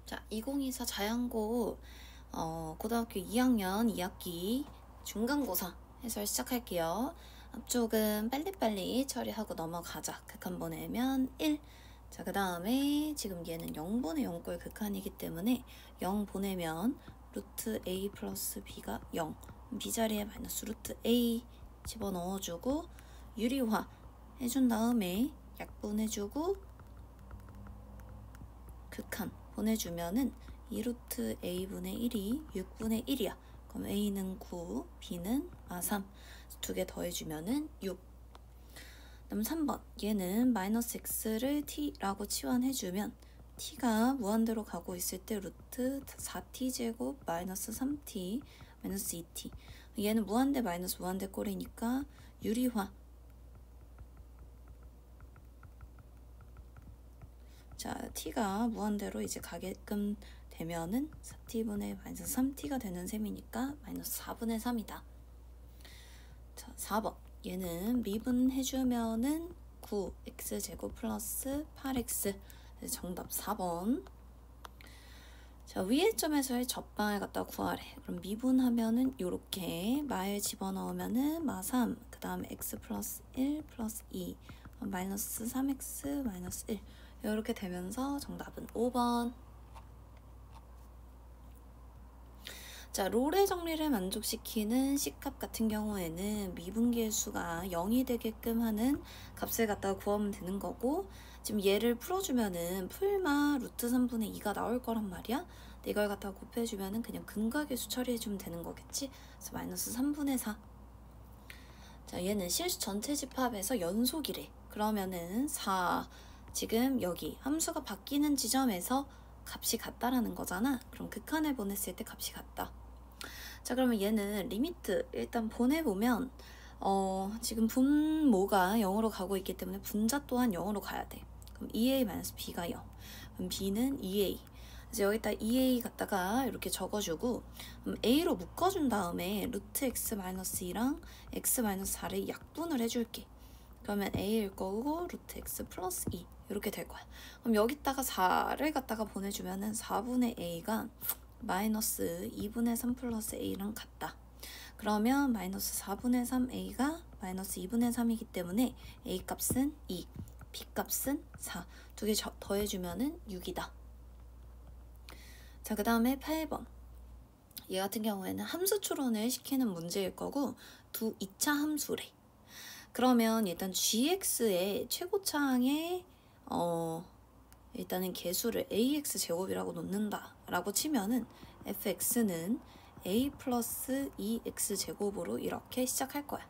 자, 2024 자연고 고등학교 2학년 2학기 중간고사 해설 시작할게요. 앞쪽은 빨리빨리 처리하고 넘어가자. 극한 보내면 1. 자, 그 다음에 지금 얘는 0분의 0꼴 극한이기 때문에 0 보내면 루트 a 플러스 b가 0. b자리에 마이너스 루트 a 집어넣어주고 유리화 해준 다음에 약분해주고 극한 보내주면은 2루트 a분의 1이 6분의 1이야. 그럼 a는 9, b는 3. 두 개 더해주면은 6. 그다음 3번 얘는 마이너스 x를 t라고 치환해주면 t가 무한대로 가고 있을 때 루트 4t 제곱 마이너스 3t 마이너스 2t. 얘는 무한대 마이너스 무한대 꼴이니까 유리화. 자, t가 무한대로 이제 가게끔 되면은 4t분의 마이너스 3t가 되는 셈이니까 마이너스 4분의 3이다. 자, 4번 얘는 미분해주면은 9x제곱 플러스 8x. 정답 4번. 자, 위의 점에서의 접방을 갖다 구하래. 그럼 미분하면은 요렇게 마에 집어넣으면은 마3, 그 다음에 x 플러스 1 플러스 2 마이너스 3x 마이너스 1 이렇게 되면서 정답은 5번. 자, 롤의 정리를 만족시키는 C값 같은 경우에는 미분계의 수가 0이 되게끔 하는 값을 갖다가 구하면 되는 거고, 지금 얘를 풀어주면은 풀마 루트 3분의 2가 나올 거란 말이야. 근데 이걸 갖다가 곱해주면은 그냥 근각계수 처리해주면 되는 거겠지. 그래서 마이너스 3분의 4. 자, 얘는 실수 전체 집합에서 연속이래. 그러면은 4. 지금 여기 함수가 바뀌는 지점에서 값이 같다라는 거잖아. 그럼 극한을 보냈을 때 값이 같다. 자, 그러면 얘는 리미트 일단 보내보면 지금 분모가 0으로 가고 있기 때문에 분자 또한 0으로 가야 돼. 그럼 2a-b가 0. 그럼 b는 2a. 이제 여기다 2a 갖다가 이렇게 적어주고 a로 묶어준 다음에 루트 x-2랑 x-4를 약분을 해줄게. 그러면 a일 거고 루트 x 플러스 2 이렇게 될 거야. 그럼 여기다가 4를 갖다가 보내주면은 4분의 a가 마이너스 2분의 3 플러스 a랑 같다. 그러면 마이너스 4분의 3a가 마이너스 2분의 3이기 때문에 a 값은 2, b 값은 4. 두 개 더해주면은 6이다. 자, 그 다음에 8번. 얘 같은 경우에는 함수 추론을 시키는 문제일 거고 2차 함수래. 그러면 일단 gx의 최고차항의 일단은 개수를 ax 제곱이라고 놓는다 라고 치면은 fx는 a 플러스 2x 제곱으로 이렇게 시작할 거야.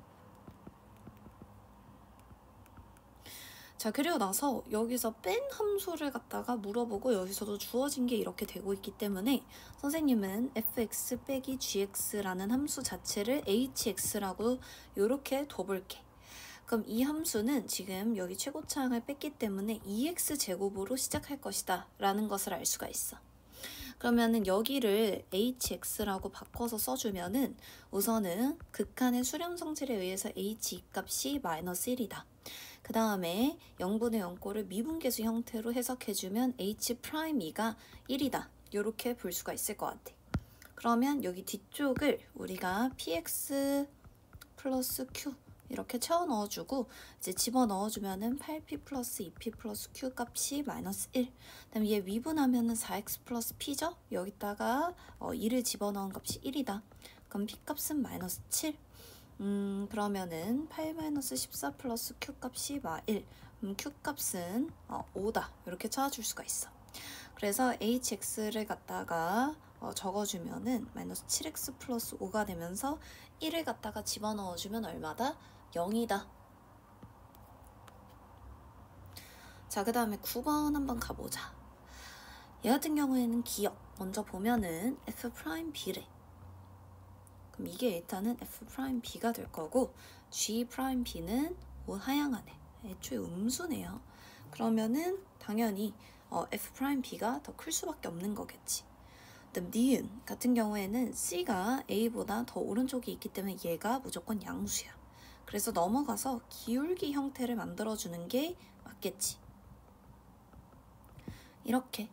자, 그리고 나서 여기서 뺀 함수를 갖다가 물어보고 여기서도 주어진 게 이렇게 되고 있기 때문에 선생님은 fx 빼기 gx라는 함수 자체를 hx라고 이렇게 둬볼게. 그럼 이 함수는 지금 여기 최고차항을 뺐기 때문에 2x 제곱으로 시작할 것이다 라는 것을 알 수가 있어. 그러면은 여기를 hx라고 바꿔서 써주면은 우선은 극한의 수렴 성질에 의해서 h 값이 마이너스 1이다. 그 다음에 0분의 0꼴을 미분계수 형태로 해석해주면 h'2가 1이다. 이렇게 볼 수가 있을 것 같아. 그러면 여기 뒤쪽을 우리가 px 플러스 q 이렇게 채워 넣어주고 이제 집어 넣어주면은 8p 플러스 2p 플러스 q 값이 마이너스 1. 그다음에 얘 미분하면은 4x 플러스 p죠? 여기다가 2를 집어 넣은 값이 1이다. 그럼 p 값은 마이너스 7. 그러면은 8 마이너스 14 플러스 q 값이 마1. q 값은 5다. 이렇게 찾아줄 수가 있어. 그래서 hx를 갖다가 적어주면은 마이너스 7x 플러스 5가 되면서 1을 갖다가 집어넣어주면 얼마다? 0이다. 자, 그 다음에 9번 한번 가보자. 얘 같은 경우에는 기억 먼저 보면은 f'b래. 그럼 이게 일단은 f'b가 될 거고 g'b는 우하향하네. 애초에 음수네요. 그러면은 당연히 f'b가 더 클 수밖에 없는 거겠지. 그다음 니은 같은 경우에는 c가 a보다 더 오른쪽에 있기 때문에 얘가 무조건 양수야. 그래서 넘어가서 기울기 형태를 만들어주는 게 맞겠지. 이렇게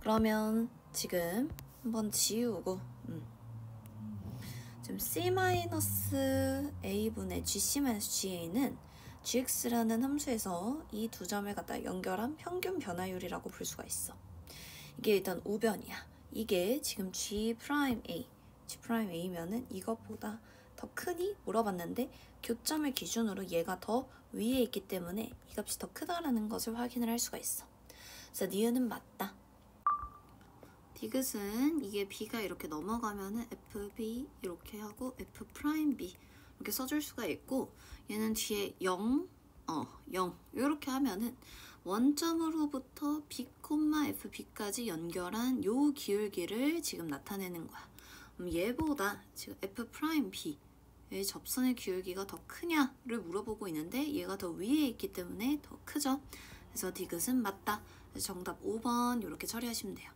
그러면 지금 한번 지우고 지금 C-A분의 GC-GA는 gx라는 함수에서 이 두 점을 갖다 연결한 평균 변화율이라고 볼 수가 있어. 이게 일단 우변이야. 이게 지금 G'A면은 이것보다 더 크니? 물어봤는데 교점을 기준으로 얘가 더 위에 있기 때문에 이 값이 더 크다라는 것을 확인을 할 수가 있어. 그래서 니은은 맞다. 디귿은 이게 B가 이렇게 넘어가면은 FB 이렇게 하고 F'B 이렇게 써줄 수가 있고, 얘는 뒤에 0 이렇게 하면은 원점으로부터 B, FB까지 연결한 요 기울기를 지금 나타내는 거야. 그럼 얘보다 지금 F'B의 접선의 기울기가 더 크냐를 물어보고 있는데 얘가 더 위에 있기 때문에 더 크죠. 그래서 디귿은 맞다. 그래서 정답 5번 이렇게 처리하시면 돼요.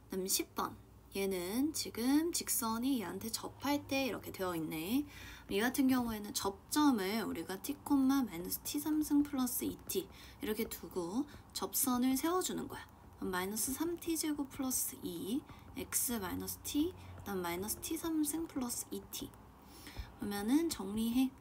그다음 10번. 얘는 지금 직선이 얘한테 접할 때 이렇게 되어 있네. 이 같은 경우에는 접점을 우리가 t, -t3승 플러스 2t 이렇게 두고 접선을 세워주는 거야. 마이너스 3t제곱 플러스 2 x 마이너스 t 그다음 마이너스 t3승 플러스 2t. 그러면은 정리해.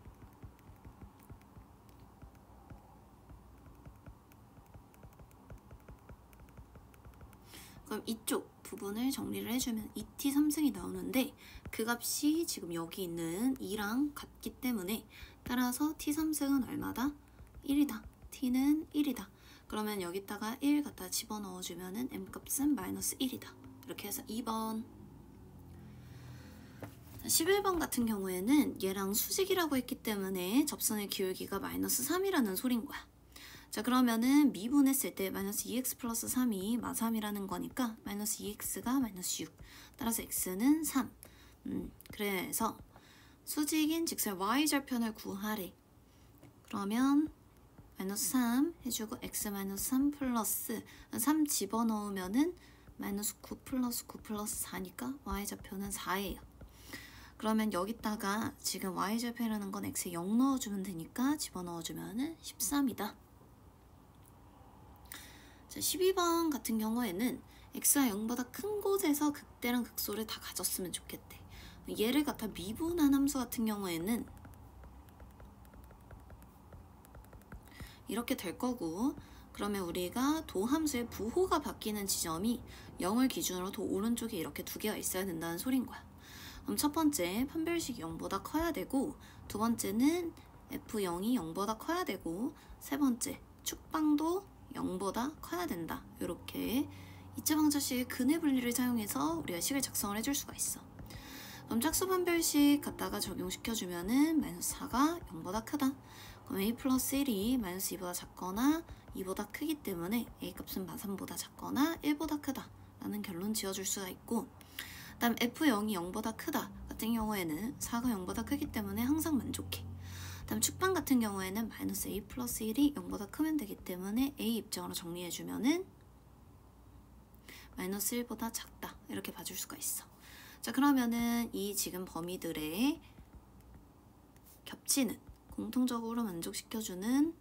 그럼 이쪽 부분을 정리를 해주면 2t 3승이 나오는데 그 값이 지금 여기 있는 2랑 같기 때문에 따라서 t 3승은 얼마다? 1이다. t는 1이다. 그러면 여기다가 1 갖다 집어넣어주면은 m값은 마이너스 1이다. 이렇게 해서 2번. 11번 같은 경우에는 얘랑 수직이라고 했기 때문에 접선의 기울기가 마이너스 3이라는 소린 거야. 자, 그러면은 미분했을 때 마이너스 2x 플러스 3이 마3이라는 거니까 마이너스 2x가 마이너스 6. 따라서 x는 3. 그래서 수직인 직선 y절편을 구하래. 그러면 마이너스 3 해주고 x 마이너스 3 플러스 3 집어넣으면은 마이너스 9 플러스 9 플러스 4니까 y절편은 4예요. 그러면 여기다가 지금 y절편이라는 건 x에 0 넣어주면 되니까 집어넣어주면은 13이다. 자, 12번 같은 경우에는 x가 0보다 큰 곳에서 극대랑 극소를 다 가졌으면 좋겠대. 얘를 갖다 미분한 함수 같은 경우에는 이렇게 될 거고, 그러면 우리가 도함수의 부호가 바뀌는 지점이 0을 기준으로 도 오른쪽에 이렇게 두 개가 있어야 된다는 소린 거야. 그럼 첫 번째 판별식이 0보다 커야 되고, 두 번째는 f0이 0보다 커야 되고, 세 번째 축방도 0보다 커야 된다. 이렇게 이차방정식의 근해 분리를 사용해서 우리가 식을 작성을 해줄 수가 있어. 그럼 짝수 판별식 갖다가 적용시켜주면은 마이너스 4가 0보다 크다. 그럼 a 플러스 1이 마이너스 2보다 작거나 2보다 크기 때문에 a 값은 마3보다 작거나 1보다 크다 라는 결론 지어줄 수가 있고, 그 다음 f0이 0보다 크다 같은 경우에는 4가 0보다 크기 때문에 항상 만족해. 다음 축방 같은 경우에는 마이너스 a 플러스 1이 0보다 크면 되기 때문에 a 입장으로 정리해주면은 마이너스 1보다 작다 이렇게 봐줄 수가 있어. 자, 그러면은 이 지금 범위들의 겹치는 공통적으로 만족시켜주는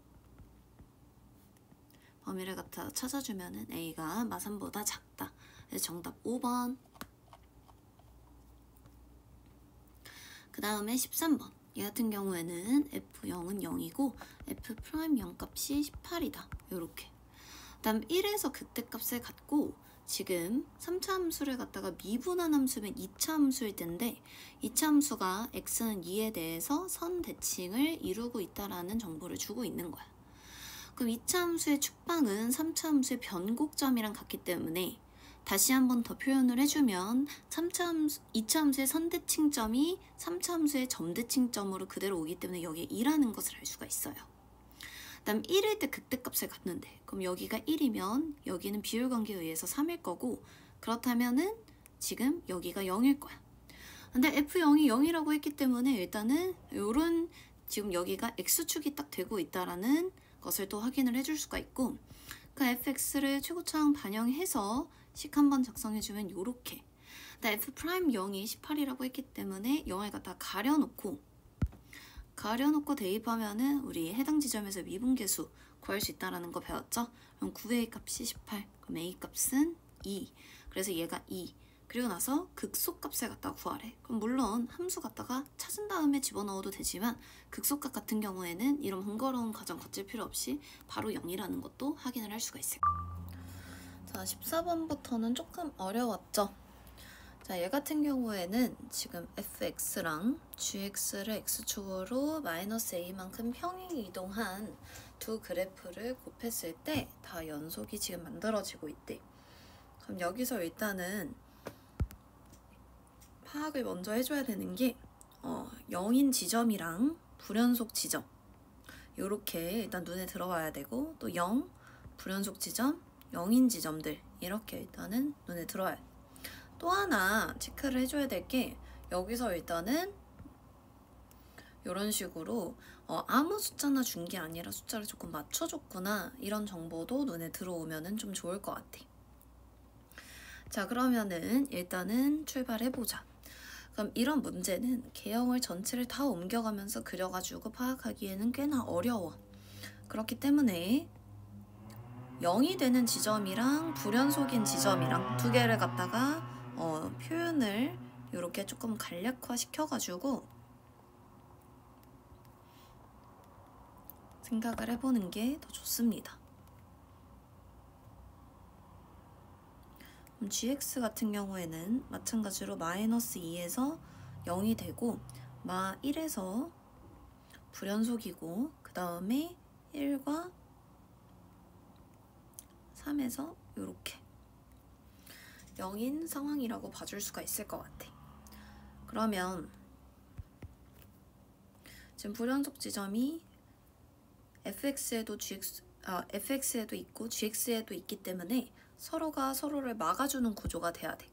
범위를 갖다 찾아주면은 a가 마3보다 작다. 그래서 정답 5번. 그 다음에 13번. 얘 같은 경우에는 f0은 0이고 f'0 값이 18이다. 요렇게. 다음 1에서 극대값을 갖고 지금 3차 함수를 갖다가 미분한 함수면 2차 함수일 텐데 2차 함수가 x는 2에 대해서 선 대칭을 이루고 있다라는 정보를 주고 있는 거야. 그럼 2차 함수의 축방은 3차 함수의 변곡점이랑 같기 때문에 다시 한 번 더 표현을 해주면 2차 함수의 선대칭점이 3차 함수의 점대칭점으로 그대로 오기 때문에 여기에 2라는 것을 알 수가 있어요. 다음 1일 때 극대값을 갖는데 그럼 여기가 1이면 여기는 비율관계에 의해서 3일 거고, 그렇다면은 지금 여기가 0일 거야. 근데 f0이 0이라고 했기 때문에 일단은 요런 지금 여기가 x축이 딱 되고 있다라는 것을 또 확인을 해줄 수가 있고, 그 fx를 최고차항 반영해서 식 한번 작성해주면 요렇게. f'0이 18이라고 했기 때문에 0을 갖다 가려놓고 대입하면은 우리 해당 지점에서 미분계수 구할 수 있다라는 거 배웠죠? 그럼 9a 값이 18, 그럼 a 값은 2. 그래서 얘가 2. 그리고 나서 극소값을 갖다가 구하래. 그럼 물론 함수 갖다가 찾은 다음에 집어넣어도 되지만 극소값 같은 경우에는 이런 번거로운 과정 거칠 필요 없이 바로 0이라는 것도 확인을 할 수가 있어요. 자, 14번부터는 조금 어려웠죠? 자, 얘 같은 경우에는 지금 fx랑 gx를 x축으로 마이너스 a만큼 평행 이동한 두 그래프를 곱했을 때 다 연속이 지금 만들어지고 있대. 그럼 여기서 일단은 파악을 먼저 해줘야 되는 게 0인 지점이랑 불연속 지점 요렇게 일단 눈에 들어와야 되고, 또 0, 불연속 지점, 0인 지점들 이렇게 일단은 눈에 들어와야 돼. 또 하나 체크를 해줘야 될 게, 여기서 일단은 이런 식으로 아무 숫자나 준 게 아니라 숫자를 조금 맞춰줬구나, 이런 정보도 눈에 들어오면은 좀 좋을 것 같아. 자, 그러면은 일단은 출발해보자. 그럼 이런 문제는 개형을 전체를 다 옮겨가면서 그려가지고 파악하기에는 꽤나 어려워. 그렇기 때문에 0이 되는 지점이랑 불연속인 지점이랑 두 개를 갖다가 표현을 이렇게 조금 간략화 시켜가지고 생각을 해보는 게 더 좋습니다. gx 같은 경우에는 마찬가지로 마이너스 2에서 0이 되고 마 1에서 불연속이고, 그 다음에 1과 3에서 이렇게 0인 상황이라고 봐줄 수가 있을 것 같아. 그러면 지금 불연속 지점이 fx에도 있고 gx에도 있기 때문에 서로가 서로를 막아주는 구조가 돼야 돼.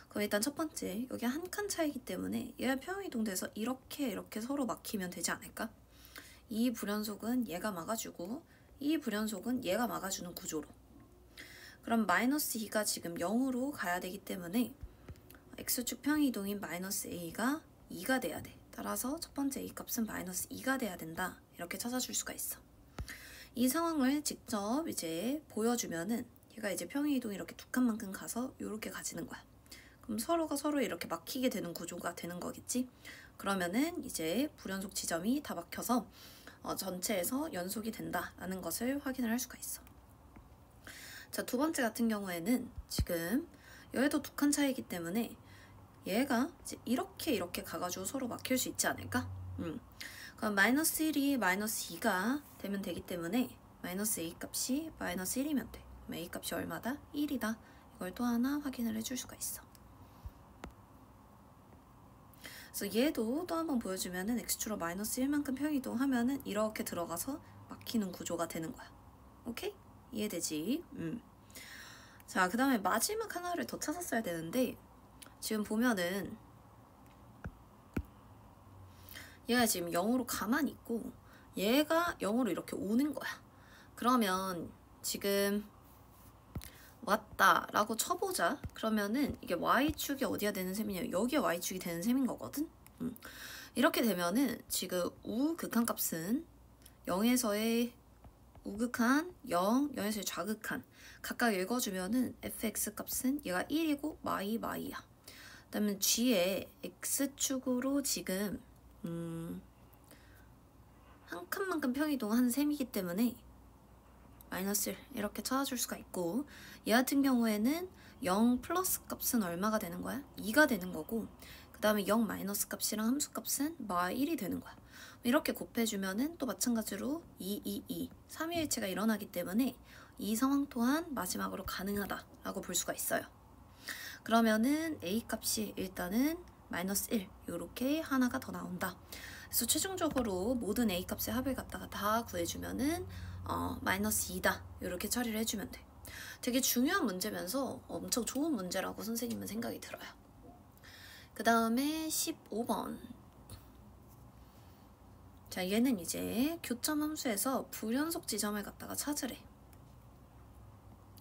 그럼 일단 첫 번째, 여기 한 칸 차이기 때문에 얘가 평행이동돼서 이렇게 서로 막히면 되지 않을까? 이 불연속은 얘가 막아주고 이 불연속은 얘가 막아주는 구조로. 그럼 마이너스 2가 지금 0으로 가야 되기 때문에 x축 평행이동인 마이너스 a가 2가 돼야 돼. 따라서 첫 번째 a 값은 마이너스 2가 돼야 된다, 이렇게 찾아줄 수가 있어. 이 상황을 직접 이제 보여주면은 얘가 이제 평행이동이 이렇게 두 칸만큼 가서 이렇게 가지는 거야. 그럼 서로가 서로 이렇게 막히게 되는 구조가 되는 거겠지? 그러면은 이제 불연속 지점이 다 막혀서 전체에서 연속이 된다라는 것을 확인을 할 수가 있어. 자, 두 번째 같은 경우에는 지금 얘도 두 칸 차이기 때문에 얘가 이제 이렇게 가가지고 서로 막힐 수 있지 않을까? 그럼 마이너스 1이 마이너스 2가 되면 되기 때문에 마이너스 a 값이 마이너스 1이면 돼. 그럼 a 값이 얼마다? 1이다. 이걸 또 하나 확인을 해줄 수가 있어. 그래서 얘도 또 한번 보여주면은 x축으로 마이너스 1만큼 평이동하면은 이렇게 들어가서 막히는 구조가 되는 거야. 오케이? 이해되지? 자, 그 다음에 마지막 하나를 더 찾았어야 되는데, 지금 보면은 얘가 지금 0으로 가만히 있고 얘가 0으로 이렇게 오는 거야. 그러면 지금 왔다 라고 쳐보자. 그러면은 이게 y축이 어디가 되는 셈이냐, 여기가 y축이 되는 셈인 거거든. 이렇게 되면은 지금 우극한값은 0에서의 우극한 0, 0에서의 좌극한 각각 읽어주면은 fx 값은 얘가 1이고 마이야. 그 다음에 g의 x축으로 지금 한 칸만큼 평이동한 셈이기 때문에 마이너스 1 이렇게 찾아줄 수가 있고, 얘 같은 경우에는 0 플러스 값은 얼마가 되는 거야? 2가 되는 거고, 그 다음에 0 마이너스 값이랑 함수 값은 마 1이 되는 거야. 이렇게 곱해주면은 또 마찬가지로 3위일체가 일어나기 때문에 이 상황 또한 마지막으로 가능하다라고 볼 수가 있어요. 그러면은 a 값이 일단은 마이너스 1 이렇게 하나가 더 나온다. 그래서 최종적으로 모든 a 값의 합을 갖다가 다 구해주면은 마이너스 2다 이렇게 처리를 해주면 돼. 되게 중요한 문제면서 엄청 좋은 문제라고 선생님은 생각이 들어요. 그 다음에 15번. 자, 얘는 이제 교점 함수에서 불연속 지점을 갖다가 찾으래.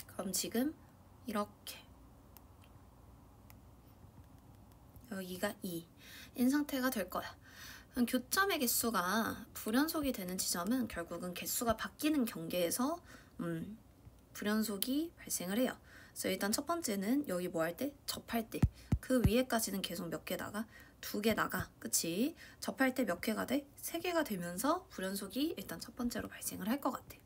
그럼 지금 이렇게 여기가 2인 상태가 될 거야. 그럼 교점의 개수가 불연속이 되는 지점은 결국은 개수가 바뀌는 경계에서 불연속이 발생을 해요. 그래서 일단 첫 번째는 여기 뭐 할 때? 접할 때. 그 위에까지는 계속 몇 개 나가? 2개 나가. 그치? 접할 때 몇 개가 돼? 3개가 되면서 불연속이 일단 첫 번째로 발생을 할 것 같아.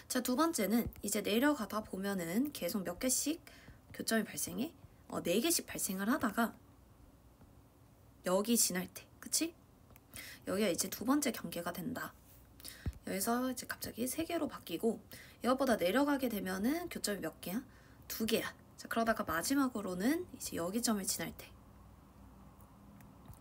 자, 두 번째는 이제 내려가다 보면은 계속 몇 개씩 교점이 발생해? 4개씩 발생을 하다가 여기 지날 때. 그치? 여기가 이제 두 번째 경계가 된다. 여기서 이제 갑자기 3개로 바뀌고 이것보다 내려가게 되면은 교점이 몇 개야? 2개야. 자, 그러다가 마지막으로는 이제 여기 점을 지날 때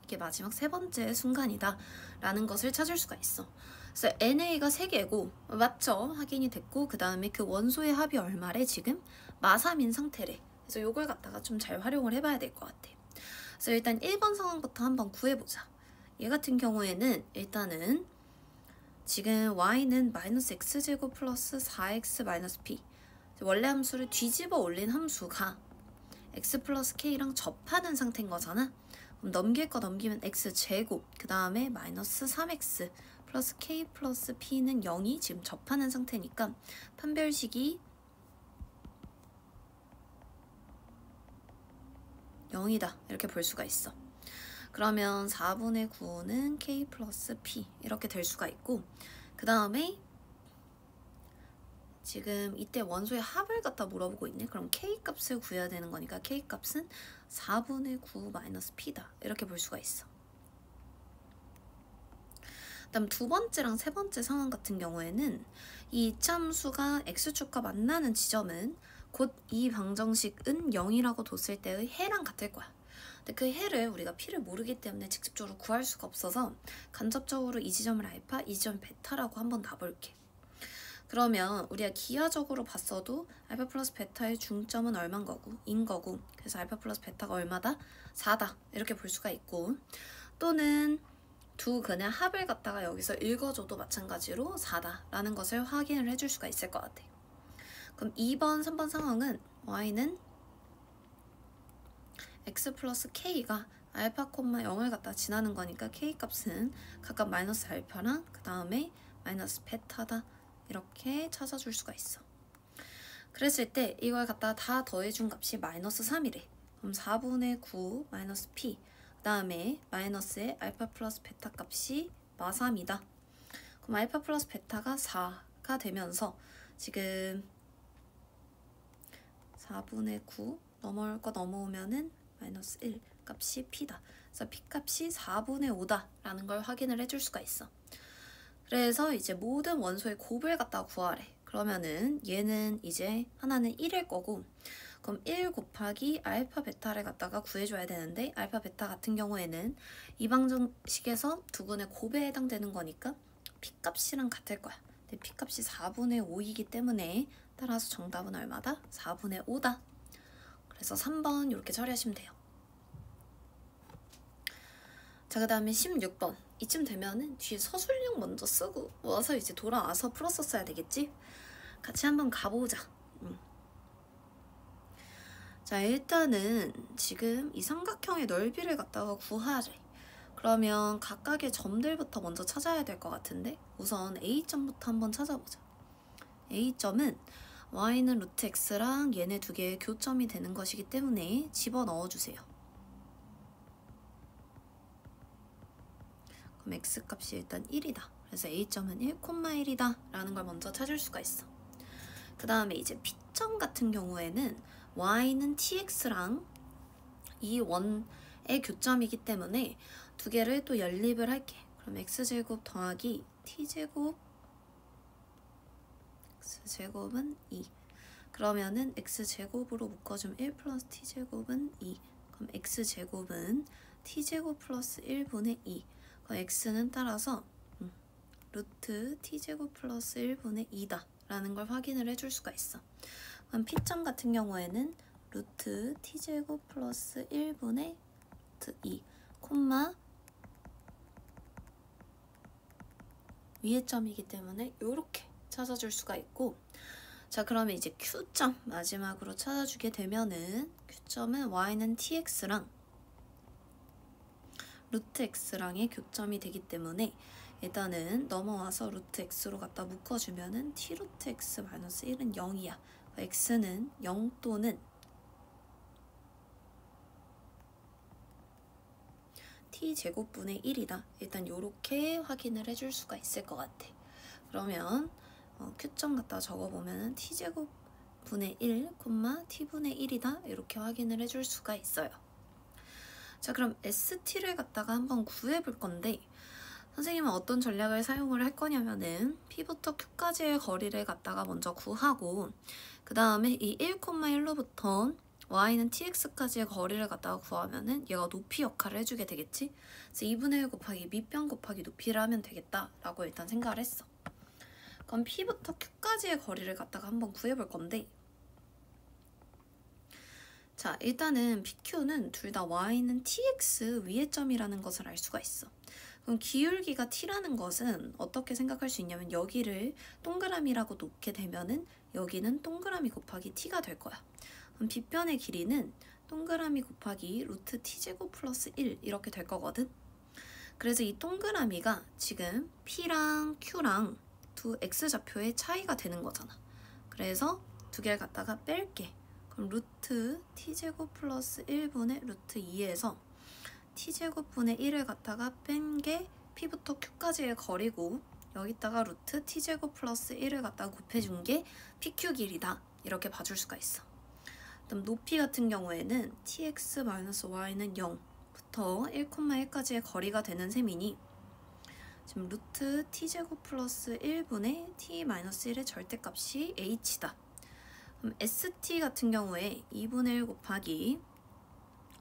이게 마지막 3번째 순간이다 라는 것을 찾을 수가 있어. 그래서 NA가 3개고 맞죠? 확인이 됐고 그 다음에 그 원소의 합이 얼마래? 지금 마3인 상태래. 그래서 이걸 갖다가 좀 잘 활용을 해봐야 될 것 같아. 그래서 일단 1번 상황부터 한번 구해보자. 얘 같은 경우에는 일단은 지금 y는 마이너스 x제곱 플러스 4x 마이너스 p 원래 함수를 뒤집어 올린 함수가 x 플러스 k랑 접하는 상태인 거잖아. 그럼 넘길 거 넘기면 x제곱 그 다음에 마이너스 3x 플러스 k 플러스 p는 0이 지금 접하는 상태니까 판별식이 0이다 이렇게 볼 수가 있어. 그러면 4분의 9는 k 플러스 p 이렇게 될 수가 있고 그 다음에 지금 이때 원소의 합을 갖다 물어보고 있네. 그럼 k 값을 구해야 되는 거니까 k 값은 4분의 9 마이너스 p다 이렇게 볼 수가 있어. 그다음 두 번째랑 세 번째 상황 같은 경우에는 이 이차함수가 x축과 만나는 지점은 곧 이 방정식은 0이라고 뒀을 때의 해랑 같을 거야. 근데 그 해를 우리가 p를 모르기 때문에 직접적으로 구할 수가 없어서 간접적으로 이 지점을 알파, 이 지점 베타라고 한번 놔볼게. 그러면 우리가 기하적으로 봤어도 알파 플러스 베타의 중점은 얼마인 거고? 인 거고. 그래서 알파 플러스 베타가 얼마다? 4다. 이렇게 볼 수가 있고 또는 두 근의 합을 갖다가 여기서 읽어줘도 마찬가지로 4다 라는 것을 확인을 해줄 수가 있을 것 같아. 그럼 2번, 3번 상황은 y는 x 플러스 k가 알파, 0을 갖다 지나는 거니까 k 값은 각각 마이너스 알파랑 그 다음에 마이너스 베타다 이렇게 찾아줄 수가 있어. 그랬을 때 이걸 갖다가 다 더해준 값이 마이너스 3이래. 그럼 4분의 9 마이너스 p 그 다음에 마이너스의 알파 플러스 베타 값이 마3이다. 그럼 알파 플러스 베타가 4가 되면서 지금 4분의 9 넘어올 거 넘어오면은 마이너스 1 값이 p다. 그래서 p 값이 4분의 5다 라는 걸 확인을 해줄 수가 있어. 그래서 이제 모든 원소의 곱을 갖다가 구하래. 그러면은 얘는 이제 하나는 1일 거고 그럼 1 곱하기 알파 베타를 갖다가 구해줘야 되는데 알파 베타 같은 경우에는 이 방정식에서 두 근의 곱에 해당되는 거니까 p 값이랑 같을 거야. 근데 p 값이 4분의 5이기 때문에 따라서 정답은 얼마다? 4분의 5다. 그래서 3번 이렇게 처리하시면 돼요. 자, 그 다음에 16번 이쯤 되면은 뒤에 서술형 먼저 쓰고 와서 이제 돌아와서 풀었었어야 되겠지? 같이 한번 가보자. 자, 일단은 지금 이 삼각형의 넓이를 갖다가 구하래. 그러면 각각의 점들부터 먼저 찾아야 될 것 같은데 우선 A점부터 한번 찾아보자. A점은 y는 루트 x랑 얘네 두 개의 교점이 되는 것이기 때문에 집어넣어주세요. 그럼 x값이 일단 1이다. 그래서 A점은 1,1이다 라는 걸 먼저 찾을 수가 있어. 그 다음에 이제 P점 같은 경우에는 y는 tx랑 이 원의 교점이기 때문에 두 개를 또 연립을 할게. 그럼 x제곱 더하기 t제곱 x제곱은 2. 그러면은 x제곱으로 묶어주면 1 플러스 t제곱은 2. 그럼 x제곱은 t제곱 플러스 1분의 2. 그럼 x는 따라서 루트 t제곱 플러스 1분의 2다 라는 걸 확인을 해줄 수가 있어. 그럼 p점 같은 경우에는 루트 t제곱 플러스 1분의 루트 2 콤마 위의 점이기 때문에 이렇게 찾아줄 수가 있고 자 그러면 이제 Q점 마지막으로 찾아주게 되면은 Q점은 y는 tx랑 루트 x랑의 교점이 되기 때문에 일단은 넘어와서 루트 x로 갖다 묶어주면은 t 루트 x 마이너스 1은 0이야. x는 0 또는 t제곱분의 1이다. 일단 이렇게 확인을 해줄 수가 있을 것 같아. 그러면 Q점 갖다 적어보면 t제곱분의 1, t분의 1이다. 이렇게 확인을 해줄 수가 있어요. 자, 그럼 ST를 갖다가 한번 구해볼 건데 선생님은 어떤 전략을 사용을 할 거냐면은 P부터 Q까지의 거리를 갖다가 먼저 구하고 그 다음에 이 1,1로부터 y는 tx까지의 거리를 갖다가 구하면은 얘가 높이 역할을 해주게 되겠지? 그래서 2분의 1 곱하기 밑변 곱하기 높이를 하면 되겠다라고 일단 생각을 했어. 그럼 P부터 Q까지의 거리를 갖다가 한번 구해볼 건데 자, 일단은 PQ는 둘 다 y는 tx 위의 점이라는 것을 알 수가 있어. 그럼 기울기가 t라는 것은 어떻게 생각할 수 있냐면 여기를 동그라미라고 놓게 되면은 여기는 동그라미 곱하기 t가 될 거야. 그럼 빗변의 길이는 동그라미 곱하기 루트 t제곱 플러스 1 이렇게 될 거거든. 그래서 이 동그라미가 지금 p랑 q랑 두 x좌표의 차이가 되는 거잖아. 그래서 두 개를 갖다가 뺄게. 그럼 루트 t제곱 플러스 1분의 루트 2에서 t제곱분의 1을 갖다가 뺀 게 p부터 q까지의 거리고 여기다가 루트 t제곱 플러스 1을 갖다가 곱해준 게 pq 길이다. 이렇게 봐줄 수가 있어. 그럼 높이 같은 경우에는 tx-y는 0부터 1,1까지의 거리가 되는 셈이니 지금 루트 t제곱 플러스 1분의 t-1의 절대값이 h다. 그럼 st 같은 경우에 2분의 1 곱하기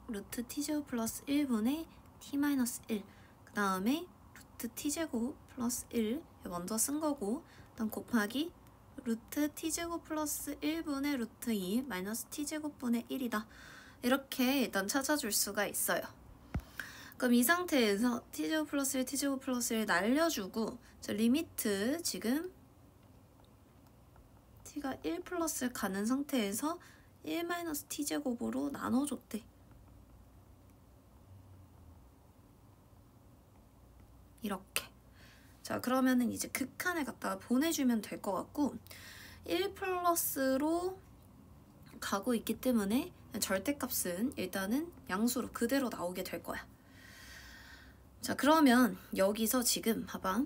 루트 t제곱 플러스 1분의 t-1 그 다음에 루트 t제곱 플러스 1 먼저 쓴 거고 그다음 곱하기 루트 t제곱 플러스 1분의 루트 2 마이너스 t제곱분의 1이다. 이렇게 일단 찾아줄 수가 있어요. 그럼 이 상태에서 t제곱 플러스 1, t제곱 플러스 1 날려주고 저 리미트 지금 t가 1 플러스를 가는 상태에서 1 마이너스 t제곱으로 나눠줬대. 이렇게. 자, 그러면은 이제 극한을 갖다가 보내주면 될 것 같고 1 플러스로 가고 있기 때문에 절대값은 일단은 양수로 그대로 나오게 될 거야. 자, 그러면 여기서 지금 봐봐.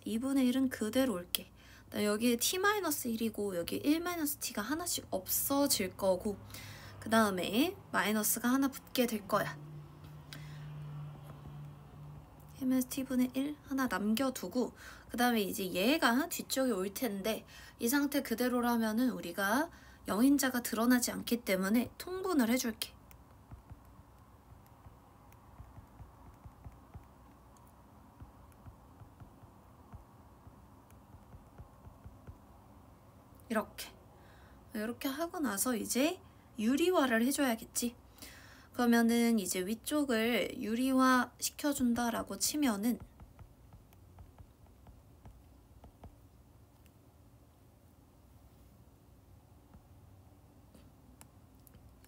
2분의 1은 그대로 올게. 여기에 t-1이고 여기 1-t가 하나씩 없어질 거고 그 다음에 마이너스가 하나 붙게 될 거야. 1-t분의 1 하나 남겨두고 그 다음에 이제 얘가 뒤쪽에 올 텐데 이 상태 그대로라면은 우리가 영인자가 드러나지 않기 때문에 통분을 해줄게. 이렇게 하고 나서 이제 유리화를 해줘야겠지. 그러면은 이제 위쪽을 유리화 시켜준다라고 치면은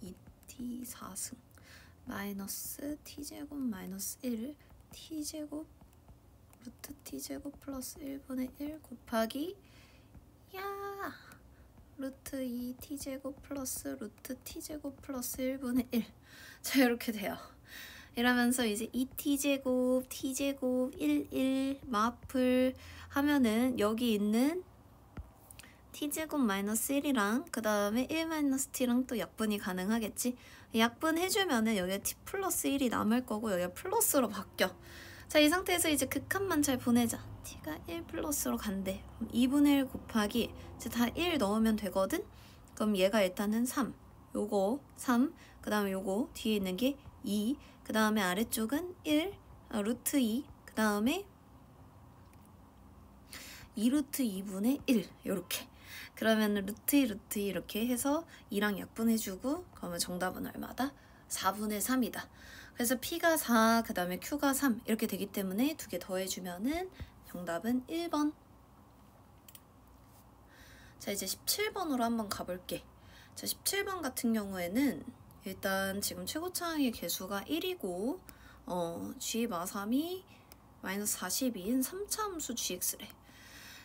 2t 4승 마이너스 t제곱 마이너스 1 t제곱 루트 t제곱 플러스 1분의 1 곱하기 루트 2 t제곱 플러스 루트 t제곱 플러스 1분의 1. 자, 이렇게 돼요. 이러면서 이제 2t제곱 t제곱 1 마플 하면은 여기 있는 t제곱 마이너스 1이랑 그 다음에 1-t랑 또 약분이 가능하겠지. 약분 해주면은 여기에 t 플러스 1이 남을 거고 여기가 플러스로 바뀌어. 자, 이 상태에서 이제 극한만 잘 보내자. t가 1 플러스로 간대. 그럼 2분의 1 곱하기 이제 다 1 넣으면 되거든? 그럼 얘가 일단은 3 요거 3 그 다음에 요거 뒤에 있는 게 2 그 다음에 아래쪽은 1 루트 2 그 다음에 2루트 2분의 1 요렇게. 그러면 루트 2 루트 2 이렇게 해서 2랑 약분해주고 그러면 정답은 얼마다? 4분의 3이다. 그래서 P가 4, 그 다음에 Q가 3 이렇게 되기 때문에 두 개 더해주면은 정답은 1번. 자, 이제 17번으로 한번 가볼게. 자, 17번 같은 경우에는 일단 지금 최고차항의 개수가 1이고 g 마삼이 마이너스 42인 3차 함수 gx래.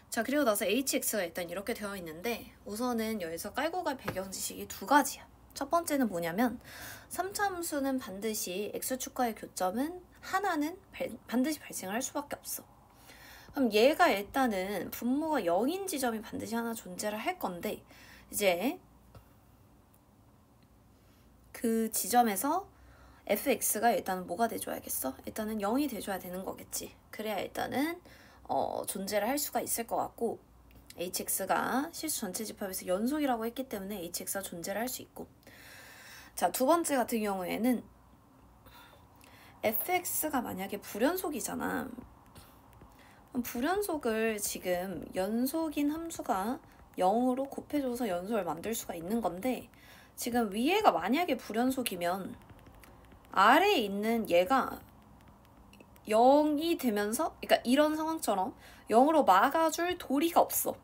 자, 그리고 나서 hx가 일단 이렇게 되어 있는데 우선은 여기서 깔고 갈 배경 지식이 두 가지야. 첫 번째는 뭐냐면 3차 함수는 반드시 x축과의 교점은 하나는 반드시 발생할 수밖에 없어. 그럼 얘가 일단은 분모가 0인 지점이 반드시 하나 존재를 할 건데 이제 그 지점에서 fx가 일단은 뭐가 돼줘야겠어? 일단은 0이 돼줘야 되는 거겠지. 그래야 일단은 존재를 할 수가 있을 것 같고 hx가 실수 전체 집합에서 연속이라고 했기 때문에 hx가 존재를 할 수 있고 자, 두 번째 같은 경우에는 fx가 만약에 불연속이잖아. 그럼 불연속을 지금 연속인 함수가 0으로 곱해줘서 연속을 만들 수가 있는 건데 지금 위에가 만약에 불연속이면 아래에 있는 얘가 0이 되면서 그러니까 이런 상황처럼 0으로 막아줄 도리가 없어.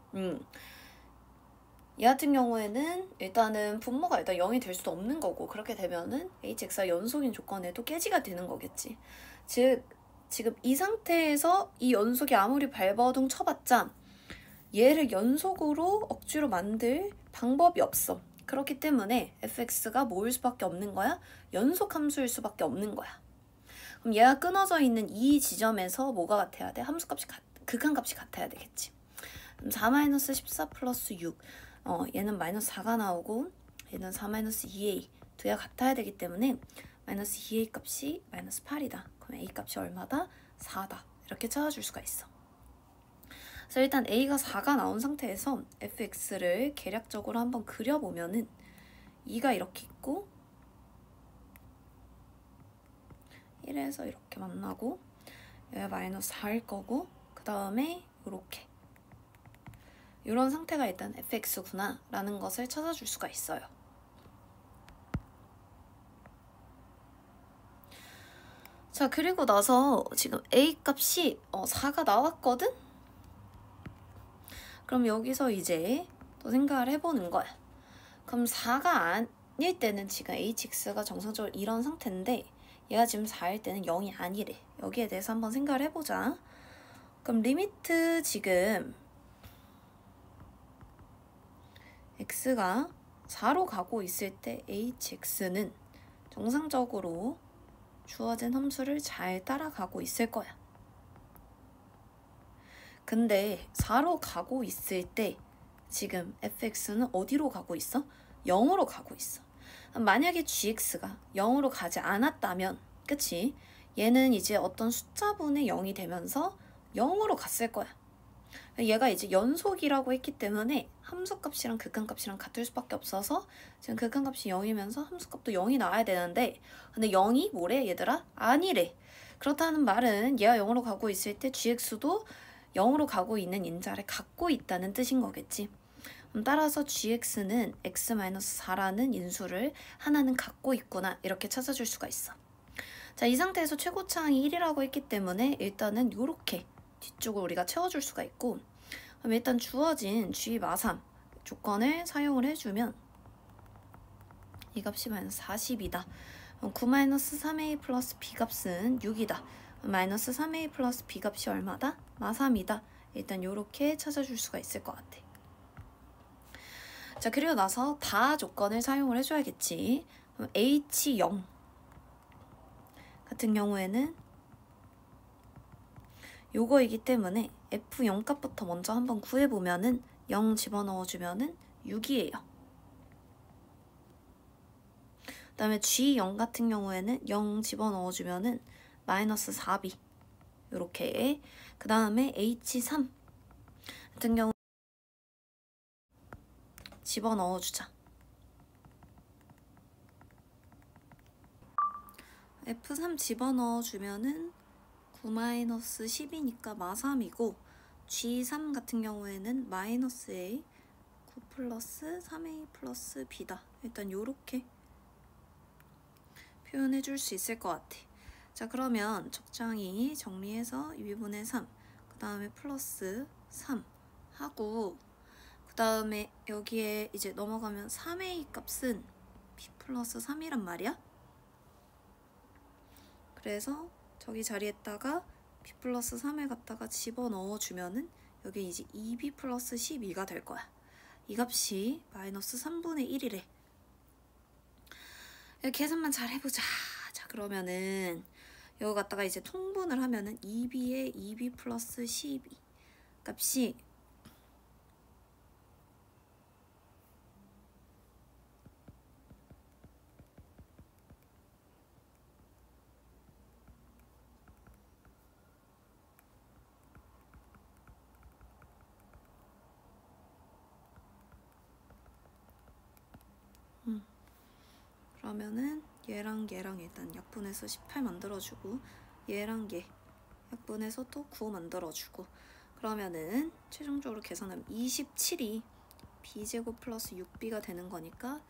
얘 같은 경우에는 일단은 분모가 일단 0이 될 수도 없는 거고 그렇게 되면은 hx가 연속인 조건에도 깨지가 되는 거겠지. 즉 지금 이 상태에서 이 연속이 아무리 발버둥 쳐봤자 얘를 연속으로 억지로 만들 방법이 없어. 그렇기 때문에 fx가 뭐일 수밖에 없는 거야? 연속 함수일 수밖에 없는 거야. 그럼 얘가 끊어져 있는 이 지점에서 뭐가 같아야 돼? 함수값이 극한값이 같아야 되겠지. 그럼 4-14 플러스 6 얘는 마이너스 4가 나오고 얘는 4-2a 두 개가 같아야 되기 때문에 마이너스 2a 값이 마이너스 8이다. 그럼 a 값이 얼마다? 4다. 이렇게 찾아줄 수가 있어. 그래서 일단 a가 4가 나온 상태에서 fx를 계략적으로 한번 그려보면은 2가 이렇게 있고 1에서 이렇게 만나고 얘가 마이너스 4일 거고 그 다음에 이렇게 이런 상태가 일단 fx구나 라는 것을 찾아줄 수가 있어요. 자, 그리고 나서 지금 a 값이 4가 나왔거든? 그럼 여기서 이제 또 생각을 해보는 거야. 그럼 4가 아닐 때는 지금 hx가 정상적으로 이런 상태인데 얘가 지금 4일 때는 0이 아니래. 여기에 대해서 한번 생각을 해보자. 그럼 리미트 지금 x가 4로 가고 있을 때 hx는 정상적으로 주어진 함수를 잘 따라가고 있을 거야. 근데 4로 가고 있을 때 지금 fx는 어디로 가고 있어? 0으로 가고 있어. 만약에 gx가 0으로 가지 않았다면 그치? 얘는 이제 어떤 숫자분의 0이 되면서 0으로 갔을 거야. 얘가 이제 연속이라고 했기 때문에 함수값이랑 극한값이랑 같을 수밖에 없어서 지금 극한값이 0이면서 함수값도 0이 나와야 되는데 근데 0이 뭐래 얘들아? 아니래. 그렇다는 말은 얘가 0으로 가고 있을 때 gx도 0으로 가고 있는 인자를 갖고 있다는 뜻인 거겠지. 따라서 gx는 x-4라는 인수를 하나는 갖고 있구나 이렇게 찾아줄 수가 있어. 자, 이 상태에서 최고차항이 1이라고 했기 때문에 일단은 이렇게 뒤쪽을 우리가 채워줄 수가 있고 그럼 일단 주어진 g-3 조건을 사용을 해주면 이 값이 마이너스 40이다. 그럼 9-3a 플러스 b 값은 6이다. 마이너스 3a 플러스 b 값이 얼마다? 마3이다. 일단 이렇게 찾아줄 수가 있을 것 같아. 자, 그리고 나서 다 조건을 사용을 해줘야겠지. 그럼 h0 같은 경우에는 요거이기 때문에 f0 값부터 먼저 한번 구해보면은 0 집어넣어주면은 6이에요. 그 다음에 g0 같은 경우에는 0 집어넣어주면은 마이너스 4b 요렇게. 그 다음에 h3 같은 경우 집어넣어주자. f3 집어넣어주면은 9-10이니까 마3이고 g3 같은 경우에는 마이너스 a 9 플러스 3a 플러스 b다. 일단 요렇게 표현해줄 수 있을 것 같아. 자, 그러면 적당히 정리해서 2분의 3 그 다음에 플러스 3 하고 그 다음에 여기에 이제 넘어가면 3a 값은 b 플러스 3이란 말이야. 그래서 저기 자리에다가 b 플러스 3을 갖다가 집어넣어주면은 여기 이제 2b 플러스 12가 될 거야. 이 값이 마이너스 3분의 1이래. 계산만 잘 해보자. 자, 그러면은 여기 갖다가 이제 통분을 하면은 2b에 2b 플러스 12 값이 그러면은 얘랑 얘랑 일단 약분해서 18 만들어주고 얘랑 얘 약분해서 또 9 만들어주고 그러면은 최종적으로 계산하면 27이 b제곱 플러스 6b가 되는 거니까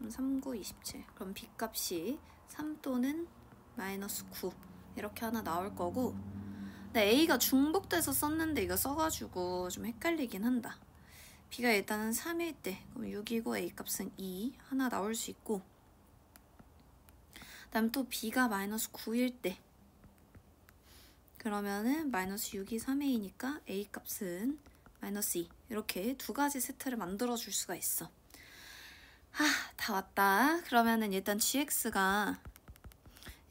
3, 9, 27 그럼 b값이 3 또는 마이너스 9 이렇게 하나 나올 거고 근데 a가 중복돼서 썼는데 이거 써가지고 좀 헷갈리긴 한다. b가 일단은 3일 때 그럼 6이고 a 값은 2 하나 나올 수 있고 그 다음 또 b가 마이너스 9일 때 그러면은 마이너스 6이 3a니까 a 값은 마이너스 2 이렇게 두 가지 세트를 만들어 줄 수가 있어. 다 왔다. 그러면은 일단 gx가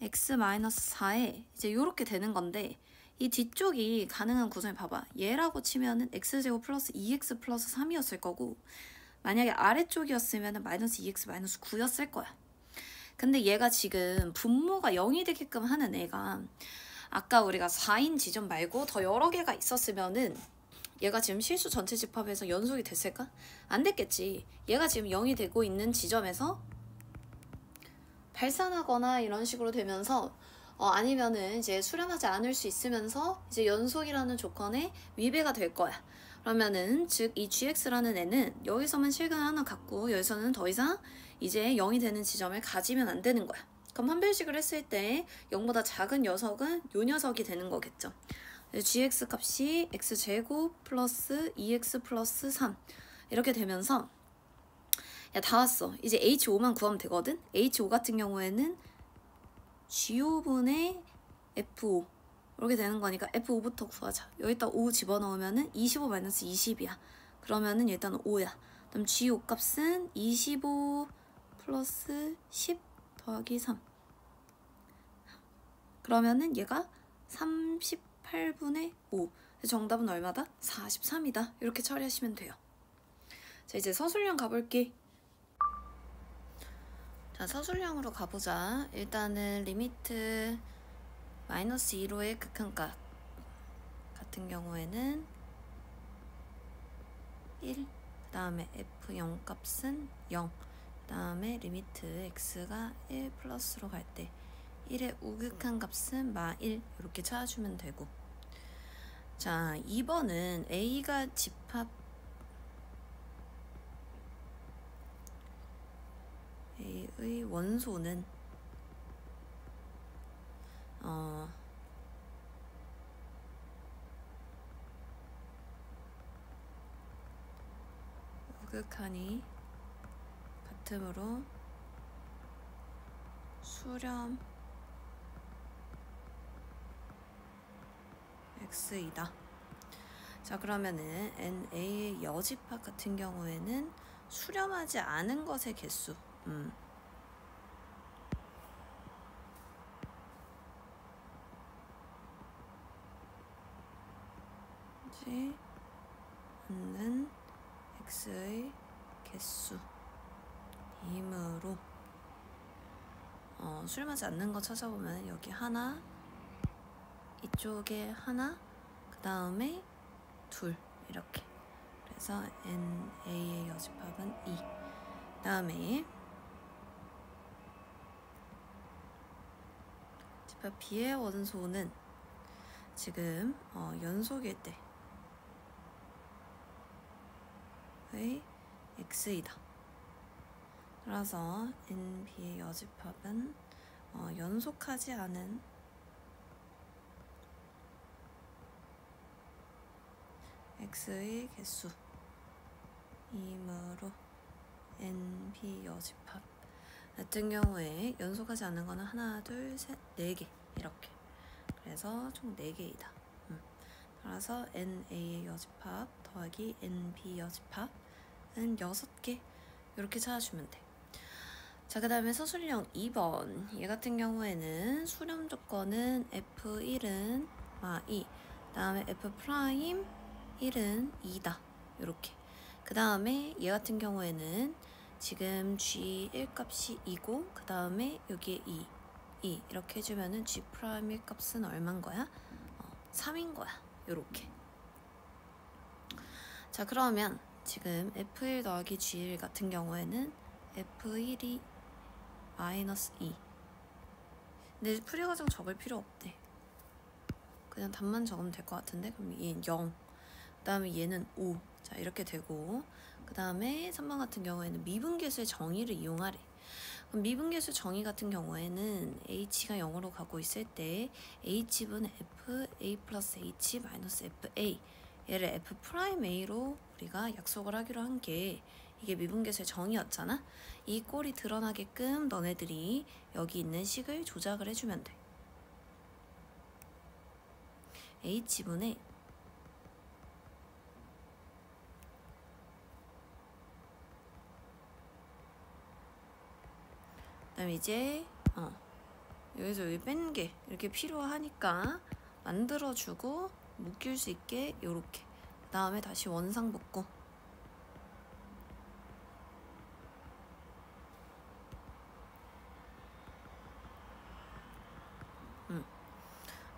x 마이너스 4에 이제 요렇게 되는 건데 이 뒤쪽이 가능한 구성을 봐봐. 얘라고 치면은 x제곱 플러스 2x 플러스 3이었을 거고 만약에 아래쪽이었으면은 마이너스 2x 마이너스 9였을 거야. 근데 얘가 지금 분모가 0이 되게끔 하는 애가 아까 우리가 4인 지점 말고 더 여러 개가 있었으면은 얘가 지금 실수 전체 집합에서 연속이 됐을까? 안 됐겠지. 얘가 지금 0이 되고 있는 지점에서 발산하거나 이런 식으로 되면서 아니면은 이제 수렴하지 않을 수 있으면서 이제 연속이라는 조건에 위배가 될 거야. 그러면은 즉 이 gx라는 애는 여기서만 실근을 하나 갖고 여기서는 더 이상 이제 0이 되는 지점을 가지면 안 되는 거야. 그럼 한별식을 했을 때 0보다 작은 녀석은 요 녀석이 되는 거겠죠. gx 값이 x제곱 플러스 2x 플러스 3 이렇게 되면서 야, 다 왔어. 이제 h5만 구하면 되거든. h5 같은 경우에는 g5분의 f5 이렇게 되는 거니까 f5부터 구하자. 여기다 5 집어넣으면은 25 마이너스 20이야. 그러면은 일단 5야. 그럼 g5 값은 25 플러스 10 더하기 3. 그러면은 얘가 38분의 5. 정답은 얼마다? 43이다. 이렇게 처리하시면 돼요. 자, 이제 서술형 가볼게. 자, 서술형으로 가보자. 일단은 리미트 마이너스 2로의 극한값 같은 경우에는 1, 그 다음에 f0 값은 0, 그 다음에 리미트 x가 1 플러스로 갈 때 1의 우극한 값은 마1 이렇게 찾아주면 되고 자, 2번은 a가 집합 a의 원소는 우극한이 같으므로 수렴 x이다. 자, 그러면은 NA의 여집합 같은 경우에는 수렴하지 않은 것의 개수 지 않는 x의 개수이므로 수렴하지 않는 거 찾아보면 여기 하나, 이쪽에 하나, 그 다음에 둘 이렇게. 그래서 NA의 여집합은 2. 그 다음에 집합 B의 원소는 지금 연속일 때의 x이다. 따라서 NB의 여집합은 연속하지 않은 x의 개수이므로 NB 여집합 같은 경우에 연속하지 않는 거는 하나, 둘, 셋, 4개 이렇게. 그래서 총 4개이다. 따라서 NA의 여집합 더하기 NB 여집합은 6개 이렇게 찾아주면 돼. 자, 그 다음에 서술형 2번 얘 같은 경우에는 수렴 조건은 F1은 마2 그 다음에 F'1은 2다 이렇게. 그 다음에 얘 같은 경우에는 지금 G1 값이 2고 그 다음에 여기에 2 이렇게 해주면은 G'1 값은 얼만 거야? 3인 거야 요렇게. 자, 그러면 지금 F1 더하기 G1 같은 경우에는 F1이 마이너스 2. 근데 풀이 과정 적을 필요 없대. 그냥 답만 적으면 될 것 같은데. 그럼 얘는 0. 그 다음에 얘는 5. 자, 이렇게 되고 그 다음에 3번 같은 경우에는 미분계수의 정의를 이용하래. 그럼 미분계수 정의 같은 경우에는 h가 0으로 가고 있을 때 h분의 fa 플러스 h 마이너스 fa 얘를 f'a로 우리가 약속을 하기로 한 게 이게 미분계수의 정의였잖아. 이 꼴이 드러나게끔 너네들이 여기 있는 식을 조작을 해주면 돼. h분의 그다음에 이제 여기서 여기 뺀 게 이렇게 필요하니까 만들어주고 묶일 수 있게 요렇게. 그 다음에 다시 원상 복구.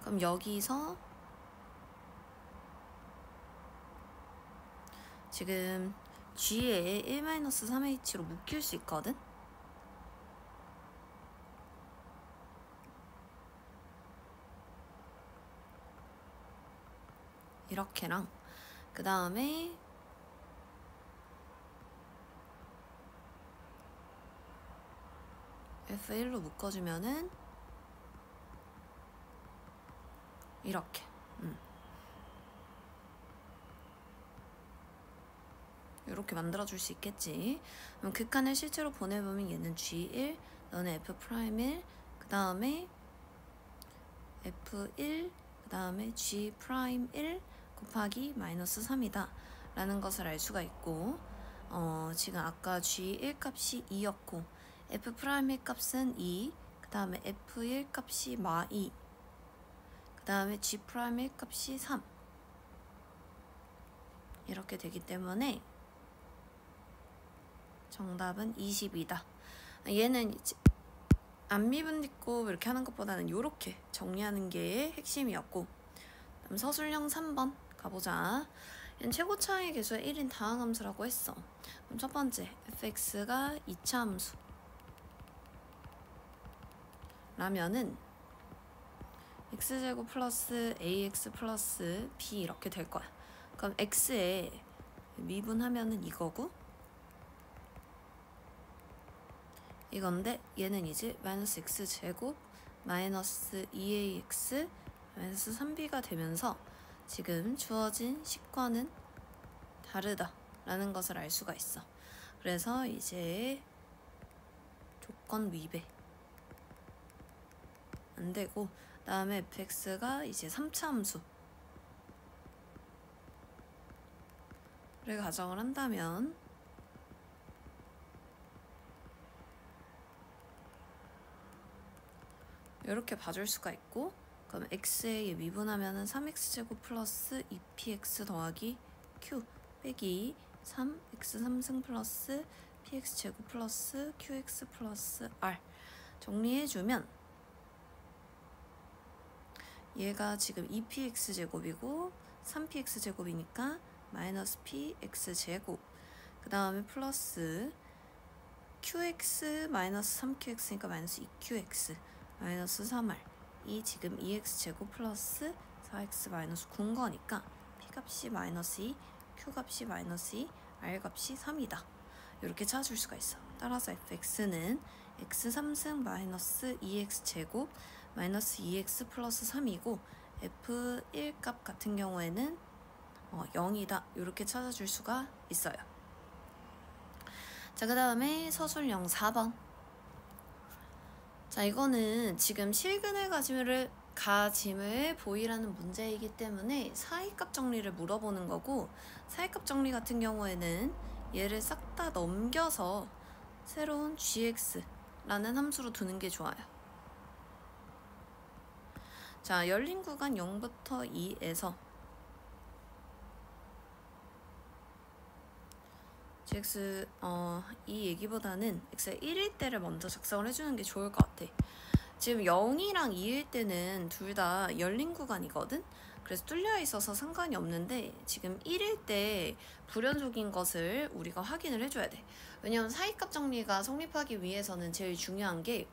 그럼 여기서 지금 G에 1-3h로 묶일 수 있거든? 이렇게랑 그 다음에 F1로 묶어주면은 이렇게 이렇게 만들어줄 수 있겠지. 그럼 극한을 실제로 보내보면 얘는 G1 너는 F'1 그 다음에 F1 그 다음에 G'1 곱하기 마이너스 3이다 라는 것을 알 수가 있고 지금 아까 G1 값이 2였고 F'1 값은 2 그 다음에 F1 값이 마2 그 다음에 G'1 값이 3 이렇게 되기 때문에 정답은 22다. 얘는 이제 안 미분짓고 이렇게 하는 것보다는 이렇게 정리하는 게 핵심이었고, 그다음 서술형 3번 가보자. 얘는 최고차의 계수의 1인 다항함수라고 했어. 그럼 첫 번째 fx가 2차 함수 라면은 x제곱 플러스 ax 플러스 b 이렇게 될 거야. 그럼 x에 미분하면은 이거고 이건데 얘는 이제 마이너스 x제곱 마이너스 2ax 마이너스 3b가 되면서 지금 주어진 식과는 다르다 라는 것을 알 수가 있어. 그래서 이제 조건 위배 안 되고, 다음에 fx가 이제 3차 함수 를 가정을 한다면 이렇게 봐줄 수가 있고, 그럼 x에 미분하면은 3x제곱 플러스 2px 더하기 q 빼기 3x 3승 플러스 px제곱 플러스 qx 플러스 r 정리해주면 얘가 지금 2px제곱이고 3px제곱이니까 마이너스 px제곱 그 다음에 플러스 qx 마이너스 3qx니까 마이너스 2qx 마이너스 3r 이 지금 2x제곱 플러스 4x 마이너스 9인 거니까 p값이 마이너스 2 q값이 마이너스 2 r값이 3이다 이렇게 찾아줄 수가 있어. 따라서 fx는 x 3승 마이너스 2x제곱 마이너스 2x 플러스 3이고 f1 값 같은 경우에는 0이다 이렇게 찾아줄 수가 있어요. 자, 그 다음에 서술형 4번. 자, 이거는 지금 실근을 가짐을 보이라는 문제이기 때문에 사이값 정리를 물어보는 거고, 사이값 정리 같은 경우에는 얘를 싹 다 넘겨서 새로운 gx라는 함수로 두는 게 좋아요. 자, 열린 구간 0부터 2에서 gx 이 얘기보다는 x가 1일 때를 먼저 작성을 해주는 게 좋을 것 같아. 지금 0이랑 2일 때는 둘 다 열린 구간이거든? 그래서 뚫려 있어서 상관이 없는데 지금 1일 때 불연속인 것을 우리가 확인을 해줘야 돼. 왜냐면 사이값 정리가 성립하기 위해서는 제일 중요한 게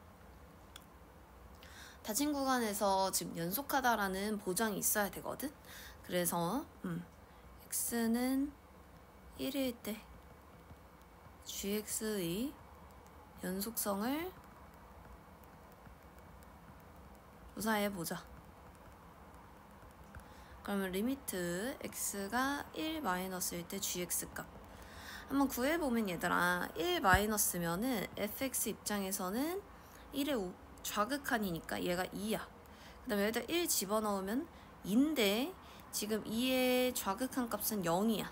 닫힌 구간에서 지금 연속하다라는 보장이 있어야 되거든? 그래서 x는 1일 때 gx의 연속성을 조사해보자. 그러면 리미트 x가 1 마이너스일 때 gx 값 한번 구해보면 얘들아, 1 마이너스면은 fx 입장에서는 1의 좌극한이니까 얘가 2야. 그 다음에 여기다 1 집어넣으면 2인데 지금 2의 좌극한 값은 0이야.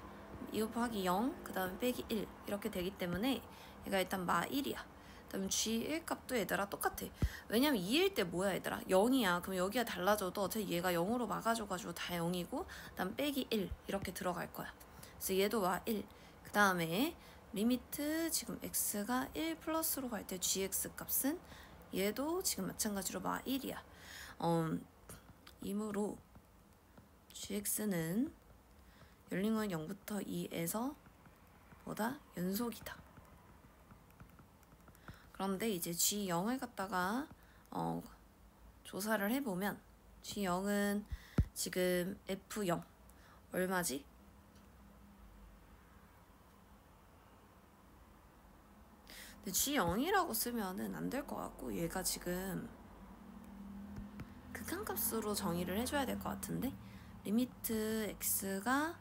2 곱하기 0, 그 다음에 빼기 1 이렇게 되기 때문에 얘가 일단 마 1이야. 그럼 g1 값도 얘들아 똑같아. 왜냐면 2일 때 뭐야 얘들아? 0이야. 그럼 여기가 달라져도 어차피 얘가 0으로 막아줘가지고 다 0이고 그다음 빼기 1 이렇게 들어갈 거야. 그래서 얘도 마 1. 그 다음에 리미트 지금 x가 1 플러스로 갈 때 gx 값은 얘도 지금 마찬가지로 마 1이야. 이므로 gx는 열린 건 0부터 2에서 보다 연속이다. 그런데 이제 G0을 갖다가 조사를 해보면 G0은 지금 F0 얼마지? 근데 G0이라고 쓰면은 안 될 것 같고 얘가 지금 극한값으로 정의를 해줘야 될 것 같은데 리미트 x가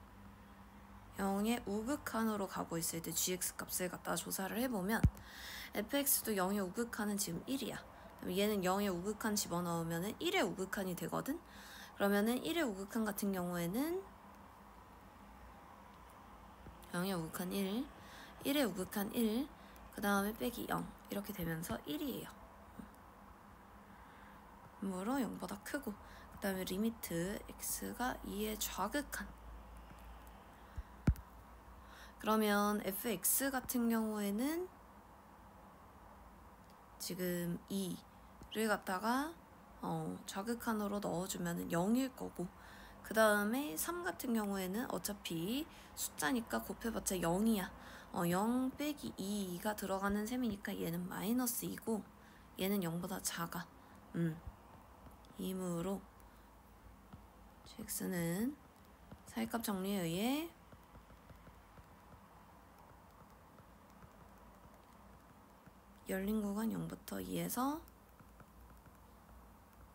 0의 우극한으로 가고 있을 때 gx 값을 갖다가 조사를 해보면 fx도 0의 우극한은 지금 1이야. 얘는 0의 우극한 집어넣으면 1의 우극한이 되거든? 그러면은 1의 우극한 같은 경우에는 0의 우극한 1, 1의 우극한 1, 그 다음에 빼기 0 이렇게 되면서 1이에요. 그러므로 0보다 크고 그 다음에 리미트 x가 2의 좌극한 그러면 fx 같은 경우에는 지금 2를 갖다가 좌극한으로 넣어주면 0일 거고 그 다음에 3 같은 경우에는 어차피 숫자니까 곱해봤자 0이야. 0 빼기 2가 들어가는 셈이니까 얘는 마이너스 2고 얘는 0보다 작아. 이므로 gx는 사이값 정리에 의해 열린 구간 0부터 2에서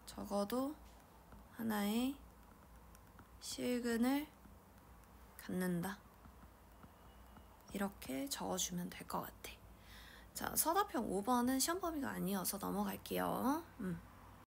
적어도 하나의 실근을 갖는다. 이렇게 적어주면 될 것 같아. 자, 서답형 5번은 시험 범위가 아니어서 넘어갈게요.